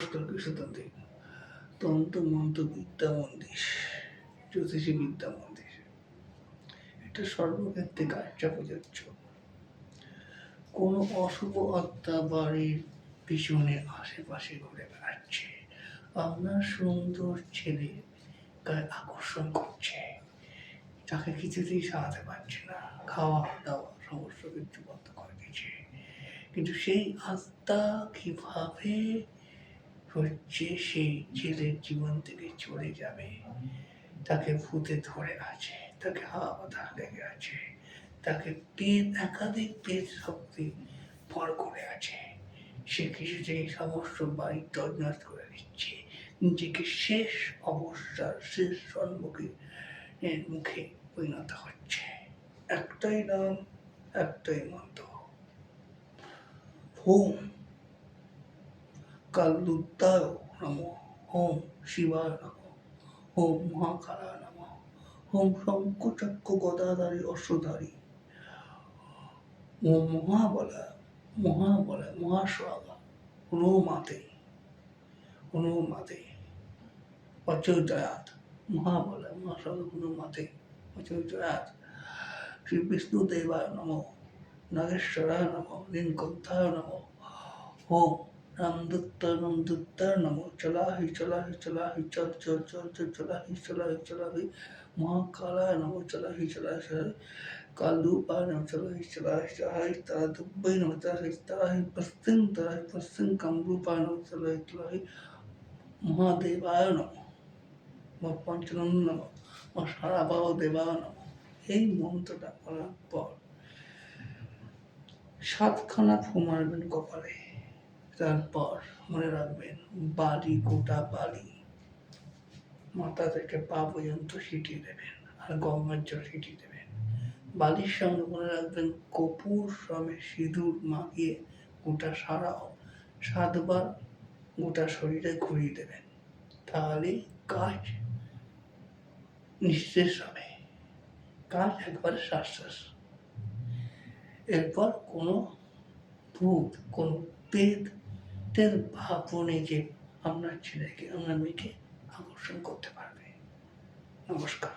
কৃষ্ণতান্ত্রিক তন্ত্র মন্ত্র বিদ্যা মন্দির, জ্যোতিষী বিদ্যা মন্দির, এটা সর্বক্ষেত্রে কার্য প্রযোজ্য। কোনো অশুভ আত্মা বাড়ির পিছনে আশেপাশে ঘুরে বেড়াচ্ছে, আপনার সুন্দর ছেলে গায়ে আকর্ষণ করছে, তাকে কিছুতেই সারাতে পারছে না, খাওয়া দাওয়া সমস্ত কিছু বন্ধ করে দিয়েছে, কিন্তু সেই আত্মা কিভাবে হচ্ছে সেই ছেলের জীবন থেকে চলে যাবে, তাকে ভূতে ধরে আছে, তাকে হাওয়া বাতাস লেগে আছে, তাকে একাধিক পেট শক্তি ভর করে আছে, সে কিছুতেই সমস্ত বাড়ি তছনছ করে দিচ্ছে, নিজেকে শেষ অবস্থার শেষ মুখে পরিণত হচ্ছে। একটাই নাম, একটাই মন্ত্র, হোম কালুদ্দায় নমঃ, হোম শিবায় নমঃ, হোম মহাকালায় নমঃ, হোম শঙ্খচক্র গদাধারী অশ্বধারী, ওম মহাবলায় মহাস্বাগা হনুমাতে অচৈতয়াত, মহাবলায় মহাস্বাগা হনুমাতে অচৈতয়াত। শ্রী বিষ্ণুদেবায় নমঃ, নাগেশ্বরায় নমঃ, নীলকণ্ঠায় নমঃ, হোম রামদূতায় নমঃ, চলাহি চলাহি চলাহি চল চল চল চল চলাহি চলাহি চলাহি, মহাকালায় নমঃ, চলাহি চলাহি চলাহি, কালরূপায় নমঃ, চলাহি চলাহি চলাহি, তারাতুভ্যৈ নমঃ, চলাহি চলাহি পশ্চিম কামরূপায় নমঃ, চলাহি চলাহি, মহাদেবায় নমঃ, পঞ্চনন্দ নমঃ, সারাবাহ দেবায় নমঃ। এই মন্ত্রটা বলার পর 7খানা ফু মারবেন কপালে। তারপর মনে রাখবেন, বালি, গোটা বালি মাথা থেকে পা পর্যন্ত ছিটিয়ে দেবেন, আর গঙ্গার জল ছিটিয়ে দেবেন। বালির সঙ্গে মনে রাখবেন কপুর সমেত সিঁদুর মাখিয়ে গোটা 7বার গোটা শরীরে ঘুরিয়ে দেবেন, তাহলে কাজ নিঃশেষ হবে, কাজ একবারে শ্বাস। এরপর কোনো ভূত, কোনো প্রেতের ভাবনে যে আপনার ছেলেকে, আপনার মেয়েকে আকর্ষণ করতে পারবে। নমস্কার।